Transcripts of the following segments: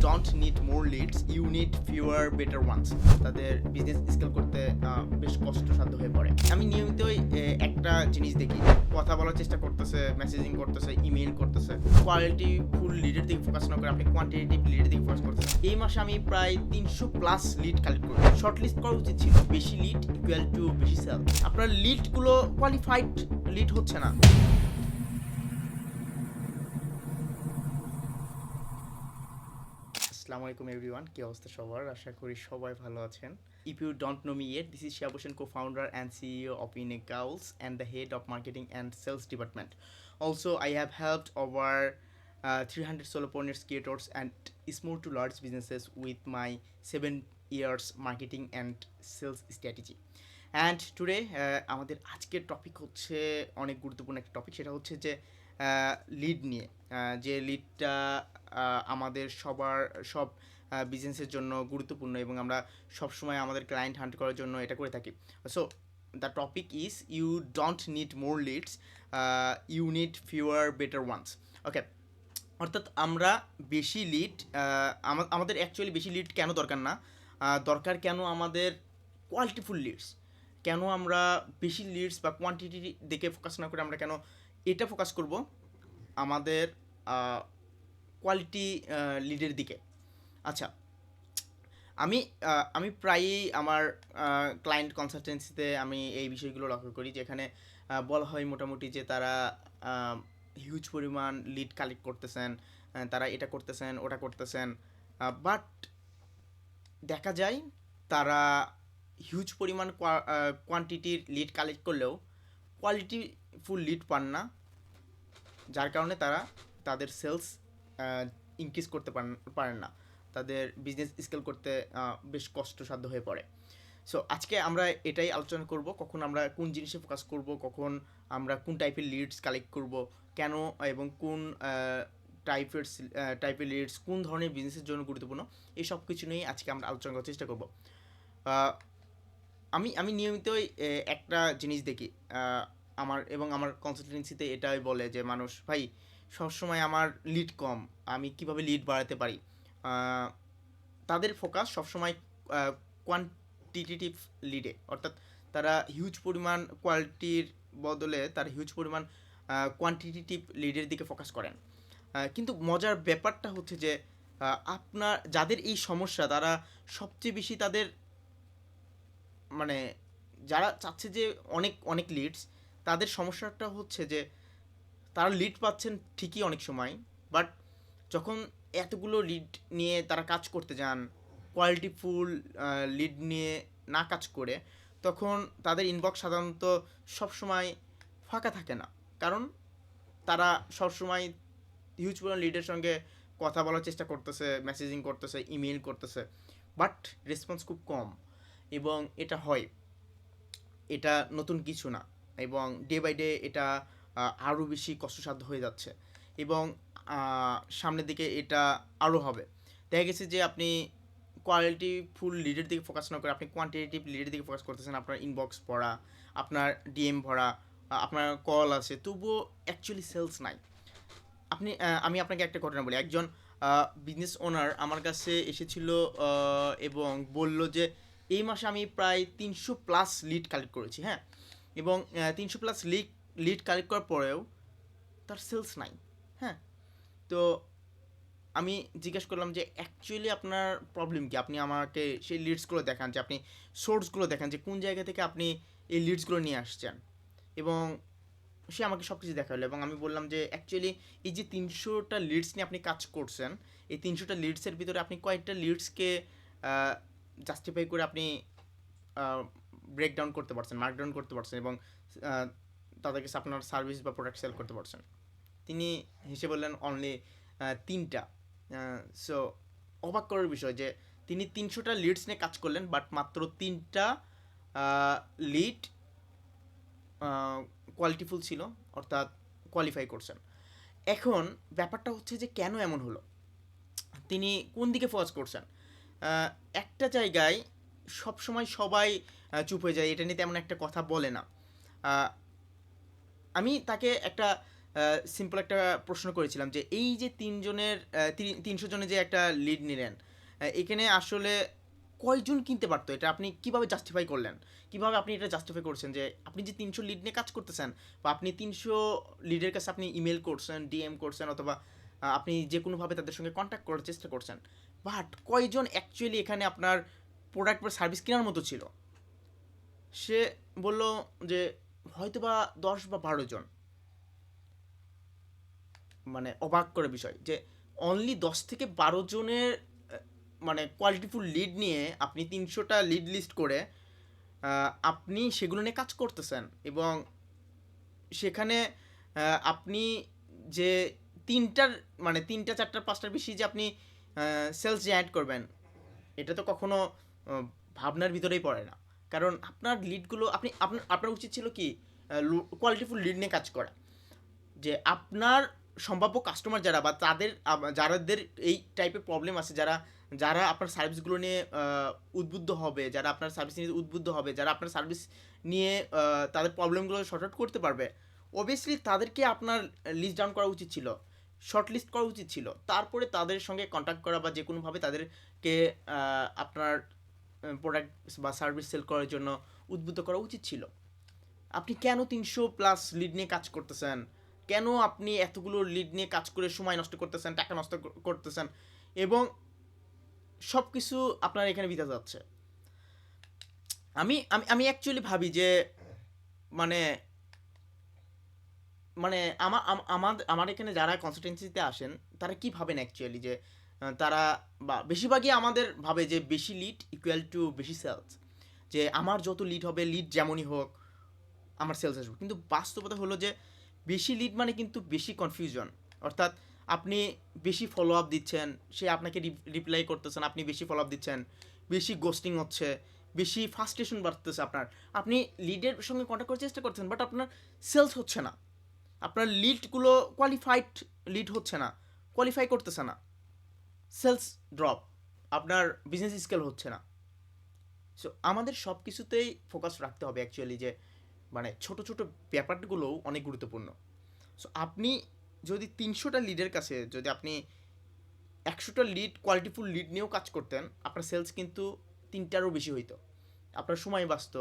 don't need more leads, you need fewer better ones. তাদের business scale করতে বেশ কষ্টসাধ্য হয়ে পড়ে। আমি নিয়মিতই একটা জিনিস দেখি, কথা বলার চেষ্টা করতেছে, মেসেজিং করতেছে, ইমেইল করতেছে, কোয়ালিটি ফুল লিডের দিকে ফোকাস না করে আপনি কোয়ান্টিটেটিভ লিডের দিকে ফোকাস করতেছেন। এই মাসে আমি প্রায় 300+ লিড কালেক্ট করি। শর্ট লিস্ট করা উচিত ছিল, বেশি লিড ইকুয়াল টু বেশি সেল। আপনার লিডগুলো কোয়ালিফাইড লিড হচ্ছে না। আসসালামু আলাইকুম এভরিওয়ান, কি অবস্থা সবার? আশা করি সবাই ভালো আছেন। If you don't know me yet, this is Shihabh Hossain, co-founder and CEO of Inecals and the head of marketing and sales department. Also, I have helped over 300 solopreneurs, creators and small to large businesses with my 7 years marketing and sales strategy. And today আমাদের আজকের topic হচ্ছে অনেক গুরুত্বপূর্ণ একটা topic, সেটা হচ্ছে যে lead নিয়ে। যে লিডটা আমাদের সব বিজনেসের জন্য গুরুত্বপূর্ণ এবং আমরা সবসময় আমাদের ক্লায়েন্ট হান্ট করার জন্য এটা করে থাকি। So the topic is you don't need more leads, you need fewer better ones. Okay, অর্থাৎ আমরা বেশি লিড, আমাদের অ্যাকচুয়ালি বেশি লিড কেন দরকার না, দরকার কেন আমাদের কোয়ালিটিফুল লিডস। কেন আমরা বেশি লিডস বা কোয়ান্টিটি দিকে ফোকাস না করে আমরা কেন এটা ফোকাস করব আমাদের কোয়ালিটি লিডের দিকে। আচ্ছা, আমি প্রায়ই আমার ক্লায়েন্ট কনসালটেন্সিতে আমি এই বিষয়গুলো লক্ষ্য করি, যেখানে বলা হয় মোটামুটি যে তারা হিউজ পরিমাণ লিড কালেক্ট করতেছেন, তারা এটা করতেছেন ওটা করতেছেন, বাট দেখা যায় তারা হিউজ পরিমাণ কোয়ান্টিটির লিড কালেক্ট করলেও কোয়ালিটিফুল লিড পান না, যার কারণে তারা তাদের সেলস ইনক্রিজ করতে পারেন না, তাদের বিজনেস স্কেল করতে বেশ কষ্টসাধ্য হয়ে পড়ে। সো আজকে আমরা এটাই আলোচনা করব, কখন আমরা কোন জিনিসে ফোকাস করব, কখন আমরা কোন টাইপের লিডস কালেক্ট করব, কেন এবং কোন টাইপের লিডস কোন ধরনের বিজনেসের জন্য গুরুত্বপূর্ণ, এই সব কিছু নিয়েই আজকে আমরা আলোচনা করার চেষ্টা করব। আমি নিয়মিতই একটা জিনিস দেখি, আমার কনসালটেন্সিতে এটাই বলে যে মানুষ, ভাই সবসময় আমার লিড কম, আমি কিভাবে লিড বাড়াতে পারি। তাদের ফোকাস সবসময় কোয়ান্টিটেটিভ লিডে, অর্থাৎ তারা হিউজ পরিমাণ কোয়ালিটির বদলে তারা হিউজ পরিমাণ কোয়ান্টিটেটিভ লিডের দিকে ফোকাস করেন। কিন্তু মজার ব্যাপারটা হচ্ছে যে আপনার যাদের এই সমস্যা, তারা সবচেয়ে বেশি তাদের মানে যারা চাচ্ছে যে অনেক অনেক লিডস, তাদের সমস্যাটা হচ্ছে যে তারা লিড পাচ্ছেন ঠিকই অনেক সময়, বাট যখন এতগুলো লিড নিয়ে তারা কাজ করতে যান, কোয়ালিটিফুল লিড নিয়ে না কাজ করে, তখন তাদের ইনবক্স সাধারণত সবসময় ফাঁকা থাকে না, কারণ তারা সবসময় হিউজ পরিমাণ লিডের সঙ্গে কথা বলার চেষ্টা করতেছে, মেসেজিং করতেছে, ইমেইল করতেছে, বাট রেসপন্স খুব কম। এবং এটা হয়, এটা নতুন কিছু না, এবং ডে বাই ডে এটা আরও বেশি কষ্টসাধ্য হয়ে যাচ্ছে, এবং সামনের দিকে এটা আরও হবে। দেখা গেছে যে আপনি কোয়ালিটিফুল লিডের দিকে ফোকাস না করে আপনি কোয়ান্টিটেটিভ লিডের দিকে ফোকাস করতেছেন, আপনার ইনবক্স ভরা, আপনার ডিএম ভরা, আপনার কল আছে, তবুও অ্যাকচুয়ালি সেলস নাই। আমি আপনাকে একটা ঘটনা বলি। একজন বিজনেস ওনার আমার কাছে এসেছিল এবং বলল যে এই মাসে আমি প্রায় 300+ লিড কালেক্ট করেছি, হ্যাঁ, এবং 300+ লিড কালেক্ট করার পরেও তার সেলস নাই। হ্যাঁ, তো আমি জিজ্ঞেস করলাম যে অ্যাকচুয়ালি আপনার প্রবলেম কি, আপনি আমাকে সেই লিডসগুলো দেখান, যে আপনি সোর্সগুলো দেখান, যে কোন জায়গা থেকে আপনি এই লিডসগুলো নিয়ে আসছেন। এবং সে আমাকে সব কিছু দেখালো, এবং আমি বললাম যে অ্যাকচুয়ালি এই যে 300টা লিডস নিয়ে আপনি কাজ করছেন, এই 300টা লিডসের ভিতরে আপনি কয়েকটা লিডসকে জাস্টিফাই করে আপনি ব্রেকডাউন করতে পারছেন, মার্কডাউন করতে পারছেন, এবং তাদেরকে আপনার সার্ভিস বা প্রোডাক্ট সেল করতে পারছেন। তিনি হেসে বললেন অনলি 3টা। সো অবাক করার বিষয় যে তিনি 300টা লিডস নিয়ে কাজ করলেন, বাট মাত্র 3টা লিড কোয়ালিটিফুল ছিল, অর্থাৎ কোয়ালিফাই করছেন। এখন ব্যাপারটা হচ্ছে যে কেন এমন হলো, তিনি কোন দিকে ফোকাস করছেন। একটা জায়গায় সবসময় সবাই চুপ হয়ে যায়, এটা নিয়ে তেমন একটা কথা বলে না। আমি তাকে একটা সিম্পল একটা প্রশ্ন করেছিলাম যে এই যে 300 জনের যে একটা লিড নিলেন, এখানে আসলে কয়জন কিনতে পারতো? এটা আপনি কিভাবে জাস্টিফাই করলেন? কিভাবে আপনি এটা জাস্টিফাই করছেন যে আপনি যে 300 লিড নিয়ে কাজ করতেছেন, বা আপনি 300 লিডের কাছে আপনি ইমেল করছেন, ডিএম করছেন, অথবা আপনি যে কোনোভাবে তাদের সঙ্গে কন্ট্যাক্ট করার চেষ্টা করছেন, বাট কয়জন অ্যাকচুয়ালি এখানে আপনার প্রোডাক্ট বা সার্ভিস কেনার মতো ছিল? সে বলল যে হয়তো বা 10 বা 12 জন। মানে অবাক করে বিষয় যে অনলি 10 থেকে 12 জনের মানে কোয়ালিটিফুল লিড নিয়ে আপনি 300টা লিড লিস্ট করে আপনি সেগুলো নিয়ে কাজ করতেছেন, এবং সেখানে আপনি যে তিনটার মানে 3টা 4টা 5টার বেশি যে আপনি সেলস যে অ্যাড করবেন, এটা তো কখনো ভাবনার ভিতরেই পড়ে না। কারণ আপনার লিডগুলো আপনার উচিত ছিল কি কোয়ালিটিফুল লিড নিয়ে কাজ করা, যে আপনার সম্ভাব্য কাস্টমার যারা, বা যাদের এই টাইপের প্রবলেম আছে, যারা যারা আপনার সার্ভিসগুলো নিয়ে উদ্বুদ্ধ হবে, যারা আপনার সার্ভিস নিয়ে উদ্বুদ্ধ হবে, যারা আপনার সার্ভিস নিয়ে তাদের প্রবলেমগুলো শর্ট আউট করতে পারবে, অবভিয়াসলি তাদেরকে আপনার লিস্ট ডাউন করা উচিত ছিল, শর্ট লিস্ট করা উচিত ছিল, তারপরে তাদের সঙ্গে কন্ট্যাক্ট করা বা যে কোনোভাবে তাদেরকে আপনার প্রোডাক্ট বা সার্ভিস সেল করার জন্য উদ্বুদ্ধ করা উচিত ছিল। আপনি কেন 300+ লিড নিয়ে কাজ করতেছেন? কেন আপনি এতগুলো লিড নিয়ে কাজ করে সময় নষ্ট করতেছেন, টাকা নষ্ট করতেছেন, এবং সব কিছু আপনার এখানে বিতা যাচ্ছে? আমি আমি আমি অ্যাকচুয়ালি ভাবি যে মানে মানে আমার এখানে যারা কনসালটেন্সিতে আসেন, তারা কি ভাবেন অ্যাকচুয়ালি যে তারা, বা বেশিরভাগই আমাদের ভাবে যে বেশি লিড ইকুয়াল টু বেশি সেলস, যে আমার যত লিড হবে, লিড যেমনই হোক আমার সেলস আসবে। কিন্তু বাস্তবতা হলো যে বেশি লিড মানে কিন্তু বেশি কনফিউশন। অর্থাৎ আপনি বেশি ফলো আপ দিচ্ছেন, সে আপনাকে রিপ্লাই করতেছেন, আপনি বেশি ফলো আপ দিচ্ছেন, বেশি গোস্টিং হচ্ছে, বেশি ফার্স্ট্রেশন বাড়তেছে আপনার। আপনি লিডের সঙ্গে কন্ট্যাক্ট করার চেষ্টা করছেন, বাট আপনার সেলস হচ্ছে না, আপনার লিডগুলো কোয়ালিফাইড লিড হচ্ছে না, কোয়ালিফাই করতেছে না, সেলস ড্রপ, আপনার বিজনেস স্কেল হচ্ছে না। সো আমাদের সব কিছুতেই ফোকাস রাখতে হবে অ্যাকচুয়ালি, যে মানে ছোট ছোট ব্যাপারগুলোও অনেক গুরুত্বপূর্ণ। সো আপনি যদি 300টা লিডের কাছে যদি আপনি 100টা লিড কোয়ালিটিফুল লিড নিয়েও কাজ করতেন, আপনার সেলস কিন্তু 3টারও বেশি হইতো, আপনার সময় বাঁচত,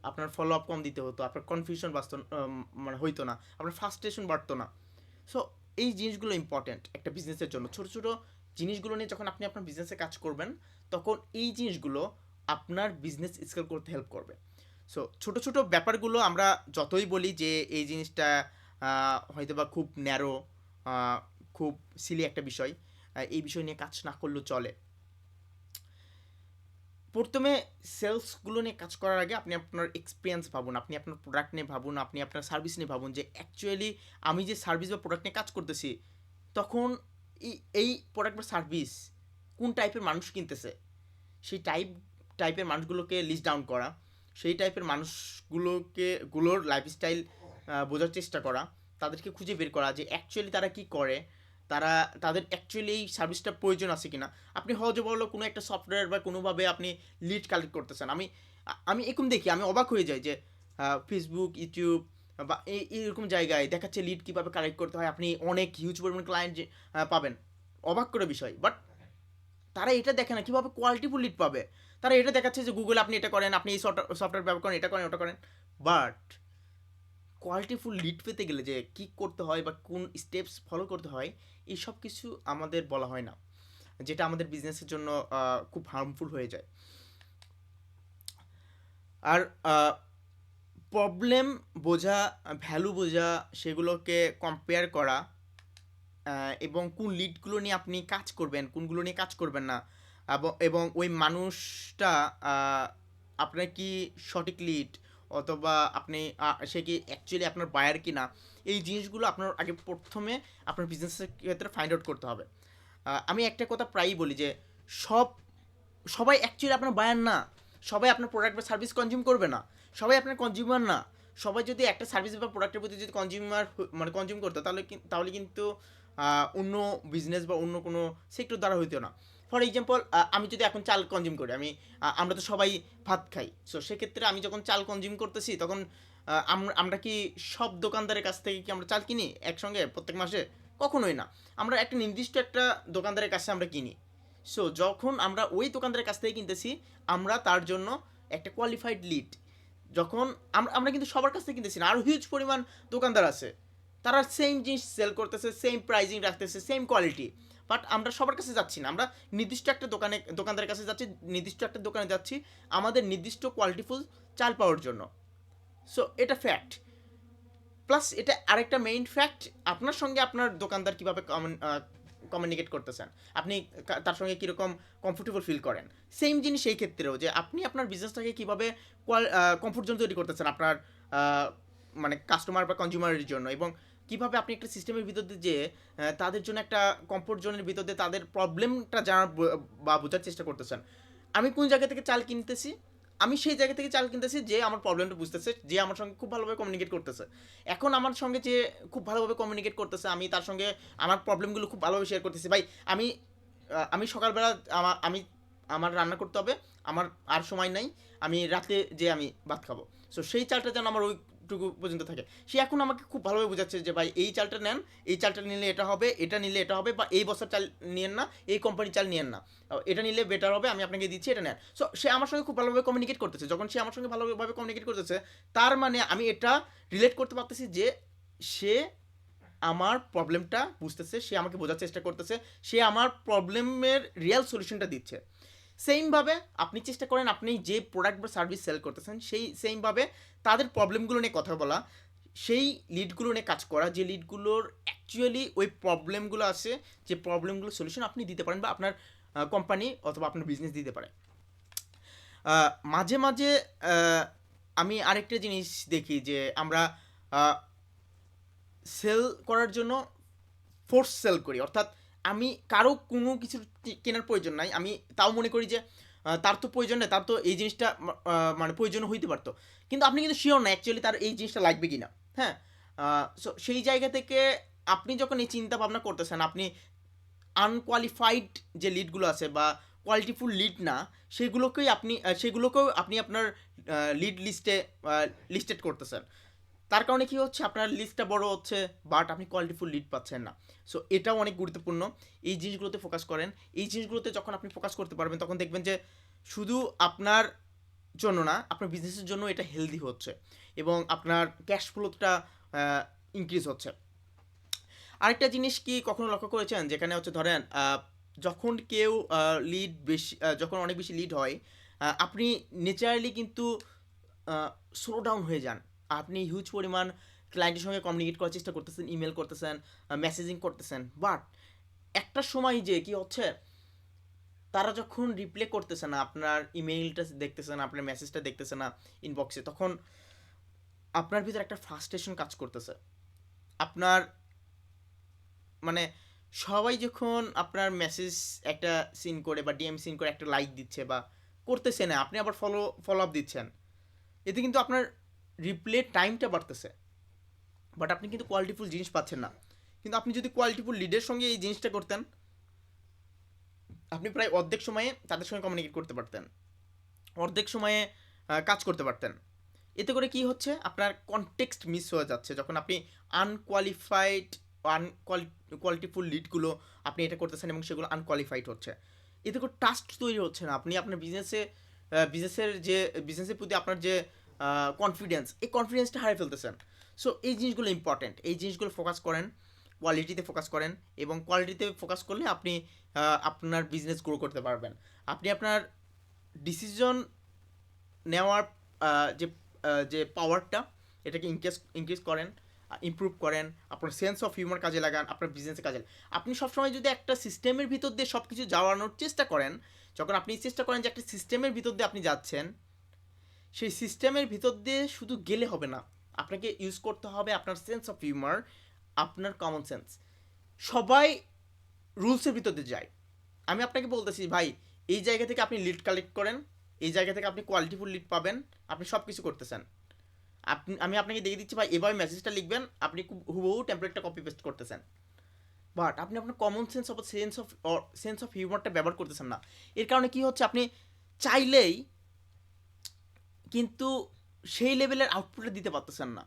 আপনার ফলো আপ কম দিতে হতো, আপনার কনফিউশন বাঁচত, মানে হইতো না, আপনার ফার্স্ট্রেশন বাড়তো না। সো এই জিনিসগুলো ইম্পর্ট্যান্ট একটা বিজনেসের জন্য। ছোটো ছোটো জিনিসগুলো নিয়ে যখন আপনি আপনার বিজনেসে কাজ করবেন, তখন এই জিনিসগুলো আপনার বিজনেস স্কেল করতে হেল্প করবে। সো ছোটো ছোটো ব্যাপারগুলো আমরা যতই বলি যে এই জিনিসটা হয়তো বা খুব ন্যারো, খুব সিলি একটা বিষয়, এই বিষয় নিয়ে কাজ না করলেও চলে। প্রথমে সেলসগুলো নিয়ে কাজ করার আগে আপনি আপনার এক্সপিরিয়েন্স ভাবুন, আপনি আপনার প্রোডাক্ট নিয়ে ভাবুন, আপনি আপনার সার্ভিস নিয়ে ভাবুন, যে অ্যাকচুয়ালি আমি যে সার্ভিস বা প্রোডাক্ট নিয়ে কাজ করতেছি, তখন এই প্রোডাক্ট বা সার্ভিস কোন টাইপের মানুষ কিনতেছে, সেই টাইপের মানুষগুলোকে লিস্ট ডাউন করা, সেই টাইপের গুলোর লাইফস্টাইল বোঝার চেষ্টা করা, তাদেরকে খুঁজে বের করা যে অ্যাকচুয়ালি তারা কি করে, তাদের অ্যাকচুয়ালি এই সার্ভিসটা প্রয়োজন আছে কিনা। আপনি হয়তো বললো কোনো একটা সফটওয়্যার বা কোনোভাবে আপনি লিড কালেক্ট করতেছেন, আমি এরকম দেখি, আমি অবাক হয়ে যাই যে ফেসবুক, ইউটিউব বা এইরকম জায়গায় দেখাচ্ছে লিড কীভাবে কালেক্ট করতে হয়, আপনি অনেক হিউজ পরিমাণ ক্লায়েন্ট পাবেন, অবাক করে বিষয়। বাট তারা এটা দেখে না কীভাবে কোয়ালিটিফুল লিড পাবে, তারা এটা দেখাচ্ছে যে গুগল আপনি এটা করেন, আপনি এই সফটওয়্যার ব্যবহার করেন, এটা করেন, ওটা করেন। বাট কোয়ালিটিফুল লিড পেতে গেলে যে কী করতে হয় বা কোন স্টেপস ফলো করতে হয়, এই সব কিছু আমাদের বলা হয় না, যেটা আমাদের বিজনেসের জন্য খুব হার্মফুল হয়ে যায়। আর প্রবলেম বোঝা, ভ্যালু বোঝা, সেগুলোকে কম্পেয়ার করা, এবং কোন লিডগুলো নিয়ে আপনি কাজ করবেন, কোনগুলো নিয়ে কাজ করবেন না, এবং ওই মানুষটা আপনার কি সঠিক লিড, অথবা সে কি অ্যাকচুয়ালি আপনার বায়ার কি না, এই জিনিসগুলো আপনার আগে প্রথমে আপনার বিজনেসের ক্ষেত্রে ফাইন্ড আউট করতে হবে। আমি একটা কথা প্রায়ই বলি যে সব সবাই অ্যাকচুয়ালি আপনার বায়ার না, সবাই আপনার প্রোডাক্ট বা সার্ভিস কনজিউম করবে না, সবাই আপনার কনজিউমার না। সবাই যদি একটা সার্ভিস বা প্রোডাক্টের প্রতি যদি কনজিউম করতো, তাহলে কিন্তু অন্য বিজনেস বা অন্য কোনো সেক্টর দ্বারা হইতো না। ফর এক্সাম্পল, আমি যদি এখন চাল কনজিউম করি, আমরা তো সবাই ভাত খাই, সো সেক্ষেত্রে আমি যখন চাল কনজিউম করতেছি, তখন আমরা কি সব দোকানদারের কাছ থেকে কি আমরা চাল কিনি একসঙ্গে প্রত্যেক মাসে? কখনোই না। আমরা একটা নির্দিষ্ট একটা দোকানদারের কাছে আমরা কিনি। সো যখন আমরা ওই দোকানদারের কাছ থেকে কিনতেছি, আমরা তার জন্য একটা কোয়ালিফাইড লিড, যখন আমরা কিন্তু সবার কাছ থেকে কিনতেছি না, আরও হিউজ পরিমাণ দোকানদার আছে, তারা সেম জিনিস সেল করতেছে, সেম প্রাইজিং রাখতেছে, সেম কোয়ালিটি, বাট আমরা সবার কাছে যাচ্ছি না, আমরা নির্দিষ্ট একটা দোকানদারের কাছে যাচ্ছি, নির্দিষ্ট একটা দোকানে যাচ্ছি আমাদের নির্দিষ্ট কোয়ালিটিফুল চাল পাওয়ার জন্য। সো এটা ফ্যাক্ট। প্লাস এটা আরেকটা মেইন ফ্যাক্ট, আপনার সঙ্গে আপনার দোকানদার কীভাবে কমিউনিকেট করতেছেন, আপনি তার সঙ্গে কীরকম কমফোর্টেবল ফিল করেন। সেম জিনিস এই ক্ষেত্রেও, যে আপনি আপনার বিজনেসটাকে কীভাবে কমফোর্ট জোন তৈরি করতেছেন আপনার মানে কাস্টমার বা কনজিউমারের জন্য, এবং কীভাবে আপনি একটা সিস্টেমের ভিতর দিয়ে যে তাদের জন্য একটা কমফোর্ট জোনের ভিতর দিয়ে তাদের প্রবলেমটা জানার বা বোঝার চেষ্টা করতেছেন। আমি কোন জায়গা থেকে চাল কিনতেছি, আমি সেই জায়গা থেকে চাল কিনতেছি যে আমার প্রবলেমটা বুঝতেছে, যে আমার সঙ্গে খুব ভালোভাবে কমিউনিকেট করতেছে। এখন আমার সঙ্গে যে খুব ভালোভাবে কমিউনিকেট করতেছে, আমি তার সঙ্গে আমার প্রবলেমগুলো খুব ভালোভাবে শেয়ার করতেছি। ভাই আমি আমি সকালবেলা আমি আমার রান্না করতে হবে, আমার আর সময় নাই, আমি রাতে যে আমি ভাত খাবো, সো সেই চালটা যেন আমার ওইটুকু পর্যন্ত থাকে। সে এখন আমাকে খুব ভালোভাবে বোঝাচ্ছে যে ভাই এই চালটা নেন, এই চালটা নিলে এটা হবে, এটা নিলে এটা হবে, বা এই বছর চাল নিয়েন না, এই কোম্পানির চাল নিয়েন না, এটা নিলে বেটার হবে, আমি আপনাকে দিচ্ছি, এটা নেন। সো সে আমার সঙ্গে খুব ভালোভাবে কমিউনিকেট করতেছে। যখন সে আমার সঙ্গে ভালোভাবে কমিউনিকেট করতেছে, তার মানে আমি এটা রিলেট করতে পারতেছি যে সে আমার প্রবলেমটা বুঝতেছে, সে আমাকে বোঝার চেষ্টা করতেছে, সে আমার প্রবলেমের রিয়েল সলিউশনটা দিচ্ছে। সেইমভাবে আপনি চেষ্টা করেন আপনি যে প্রোডাক্ট বা সার্ভিস সেল করতেছেন সেই সেইমভাবে তাদের প্রবলেমগুলো নিয়ে কথা বলা, সেই লিডগুলো নিয়ে কাজ করা, যে লিডগুলোর অ্যাকচুয়ালি ওই প্রবলেমগুলো আছে, যে প্রবলেমগুলো সলিউশন আপনি দিতে পারেন বা আপনার কোম্পানি অথবা আপনার বিজনেস দিতে পারে। মাঝে মাঝে আমি আরেকটা জিনিস দেখি যে আমরা সেল করার জন্য ফোর্স সেল করি, অর্থাৎ আমি কারো কোনো কিছু কেনার প্রয়োজন নাই, আমি তাও মনে করি যে তার তো প্রয়োজন নেই, তার তো এই জিনিসটা মানে প্রয়োজন হইতে পারতো, কিন্তু আপনি কিন্তু শিওর না অ্যাকচুয়ালি তার এই জিনিসটা লাগবে কি না। হ্যাঁ, সো সেই জায়গা থেকে আপনি যখন এই চিন্তা ভাবনা করতেছেন, আপনি আনকোয়ালিফাইড যে লিডগুলো আছে বা কোয়ালিটিফুল লিড না, সেগুলোকেও আপনি আপনার লিড লিস্টে লিস্টেড করতেছেন। তার কারণে কি হচ্ছে, আপনার লিস্টটা বড় হচ্ছে, বাট আপনি কোয়ালিটিফুল লিড পাচ্ছেন না। সো এটাও অনেক গুরুত্বপূর্ণ। এই জিনিসগুলোতে ফোকাস করেন। এই জিনিসগুলোতে যখন আপনি ফোকাস করতে পারবেন, তখন দেখবেন যে শুধু আপনার জন্য না, আপনার বিজনেসের জন্য এটা হেলদি হচ্ছে এবং আপনার ক্যাশ ফ্লোটা ইনক্রিজ হচ্ছে। আরেকটা জিনিস কি কখনো লক্ষ্য করেছেন, যেখানে হচ্ছে ধরেন যখন কেউ লিড বেশি, যখন অনেক বেশি লিড হয়, আপনি ন্যাচারালি কিন্তু স্লো ডাউন হয়ে যান। আপনি হিউজ পরিমাণ ক্লায়েন্টের সঙ্গে কমিউনিকেট করার চেষ্টা করতেছেন, ইমেল করতেছেন, মেসেজিং করতেছেন, বাট একটা সময় যে কি হচ্ছে, তারা যখন রিপ্লে করতেছে না, আপনার ইমেইলটা দেখতেছে না, আপনার মেসেজটা দেখতেছে না ইনবক্সে, তখন আপনার ভিতরে একটা ফ্রাস্ট্রেশন কাজ করতেছে। আপনার মানে সবাই যখন আপনার মেসেজ একটা সিন করে বা ডিএম সিন করে একটা লাইক দিচ্ছে বা করতেছে না, আপনি আবার ফলো আপ দিচ্ছেন, এতে কিন্তু আপনার রিপ্লে টাইমটা বাড়তেছে, বাট আপনি কিন্তু কোয়ালিটিফুল জিনিস পাচ্ছেন না। কিন্তু আপনি যদি কোয়ালিটিফুল লিডের সঙ্গে এই জিনিসটা করতেন, আপনি প্রায় অর্ধেক সময়ে তাদের সঙ্গে কমিউনিকেট করতে পারতেন, অর্ধেক সময়ে কাজ করতে পারতেন। এতে করে কি হচ্ছে, আপনার কনটেক্সট মিস হয়ে যাচ্ছে যখন আপনি আনকোয়ালিফাইড কোয়ালিটিফুল লিডগুলো আপনি এটা করতেছেন এবং সেগুলো আনকোয়ালিফাইড হচ্ছে। এতে করে ট্রাস্ট তৈরি হচ্ছে না, আপনি আপনার বিজনেসের প্রতি আপনার যে কনফিডেন্স, এই কনফিডেন্সটা হারিয়ে ফেলতেছেন। সো এই জিনিসগুলো ইম্পর্টেন্ট, এই জিনিসগুলো ফোকাস করেন, কোয়ালিটিতে ফোকাস করেন, এবং কোয়ালিটিতে ফোকাস করলে আপনি আপনার বিজনেস গ্রো করতে পারবেন। আপনি আপনার ডিসিশন নেওয়ার যে যে পাওয়ারটা, এটাকে ইনক্রিজ করেন, ইমপ্রুভ করেন, আপনার সেন্স অফ হিউমার কাজে লাগান, আপনার বিজনেসে কাজে লাগান। আপনি সবসময় যদি একটা সিস্টেমের ভিতর দিয়ে সব কিছু যাওয়ানোর চেষ্টা করেন, যখন আপনি চেষ্টা করেন যে একটা সিস্টেমের ভিতর দিয়ে আপনি যাচ্ছেন, সেই সিস্টেমের ভিতর দিয়ে শুধু গেলে হবে না, আপনাকে ইউজ করতে হবে আপনার সেন্স অফ হিউমার, আপনার কমন সেন্স। সবাই রুলসের ভিতর দিয়ে যায়। আমি আপনাকে বলতেছি ভাই, এই জায়গা থেকে আপনি লিড কালেক্ট করেন, এই জায়গা থেকে আপনি কোয়ালিটিফুল লিড পাবেন, আপনি সব কিছু করতেছেন। আমি আপনাকে দেখে দিচ্ছি ভাই, এভাবে মেসেজটা লিখবেন, আপনি খুব হুবহু টেমপ্লেটটা কপি পেস্ট করতেছেন, বাট আপনি আপনার কমন সেন্স অফ হিউমারটা ব্যবহার করতেছেন না। এর কারণে কি হচ্ছে, আপনি চাইলেই কিন্তু সেই লেভেলের আউটপুটটা দিতে পারতেছেন না।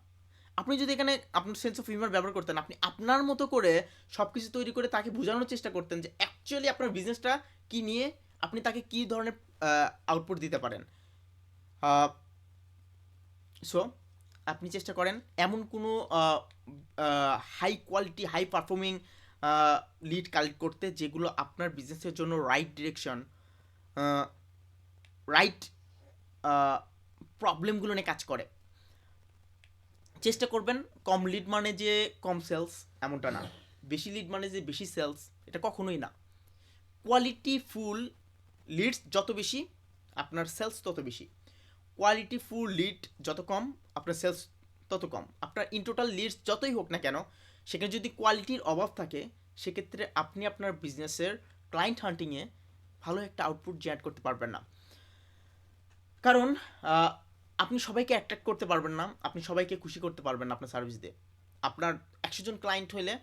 আপনি যদি এখানে আপনার সেন্স অফ হিউমার ব্যবহার করতেন, আপনি আপনার মতো করে সব কিছু তৈরি করে তাকে বোঝানোর চেষ্টা করতেন যে অ্যাকচুয়ালি আপনার বিজনেসটা কী নিয়ে, আপনি তাকে কী ধরনের আউটপুট দিতে পারেন। সো আপনি চেষ্টা করেন এমন কোনো high quality high performing lead collect করতে যেগুলো আপনার বিজনেসের জন্য রাইট ডিরেকশন, রাইট প্রবলেমগুলো নিয়ে কাজ করে। চেষ্টা করবেন কম লিড মানে যে কম সেলস এমনটা না, বেশি লিড মানে যে বেশি সেলস, এটা কখনোই না। কোয়ালিটি ফুল লিডস যত বেশি আপনার সেলস তত বেশি, কোয়ালিটি ফুল লিড যত কম আপনার সেলস তত কম। আপনার ইন টোটাল লিডস যতই হোক না কেন, সেখানে যদি কোয়ালিটির অভাব থাকে, সেক্ষেত্রে আপনি আপনার বিজনেসের ক্লায়েন্ট হান্টিংয়ে ভালো একটা আউটপুট জেনারেট করতে পারবেন না। কারণ আপনি সবাইকে অ্যাট্রাক্ট করতে পারবেন না, আপনি সবাইকে খুশি করতে পারবেন না আপনার সার্ভিস দিয়ে। আপনার 100 জন ক্লায়েন্ট হলে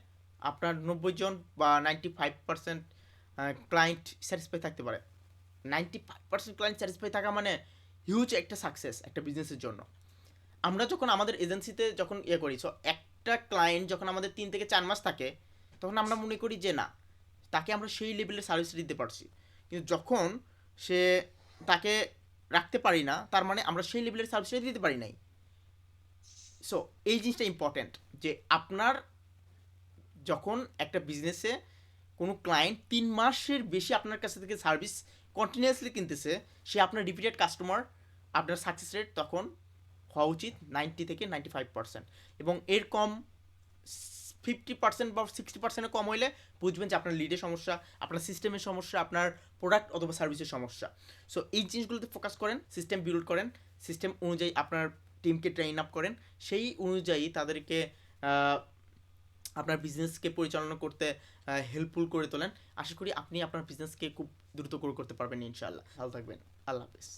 আপনার 90 জন বা 95% ক্লায়েন্ট স্যাটিসফাই থাকতে পারে। 95% ক্লায়েন্ট স্যাটিসফাই থাকা মানে হিউজ একটা সাকসেস একটা বিজনেসের জন্য। আমরা যখন আমাদের এজেন্সিতে যখন করি, সো একটা ক্লায়েন্ট যখন আমাদের 3 থেকে 4 মাস থাকে, তখন আমরা মনে করি যে না, তাকে আমরা সেই লেভেলের সার্ভিস দিতে পারছি। কিন্তু যখন সে তাকে রাখতে পারি না, তার মানে আমরা সেই লেভেলের সার্ভিসটা দিতে পারি নাই। সো এই জিনিসটা ইম্পর্ট্যান্ট যে আপনার যখন একটা বিজনেসে কোনো ক্লায়েন্ট 3 মাসের বেশি আপনার কাছ থেকে সার্ভিস কন্টিনিউয়াসলি কিনতেছে, সে আপনার রিপিটেড কাস্টমার, আপনার সাকসেস রেট তখন হওয়া উচিত 90 থেকে 95%। এবং এর কম 50% বা 60% কম হইলে বুঝবেন যে আপনার লিডের সমস্যা, আপনার সিস্টেমের সমস্যা, আপনার প্রোডাক্ট অথবা সার্ভিসের সমস্যা। সো এই জিনিসগুলোতে ফোকাস করেন, সিস্টেম বিল্ড করেন, সিস্টেম অনুযায়ী আপনার টিমকে ট্রেন আপ করেন, সেই অনুযায়ী তাদেরকে আপনার বিজনেসকে পরিচালনা করতে হেল্পফুল করে তোলেন। আশা করি আপনি আপনার বিজনেসকে খুব দ্রুত গ্রো করতে পারবেন ইনশাআল্লাহ। ভালো থাকবেন। আল্লাহ হাফেজ।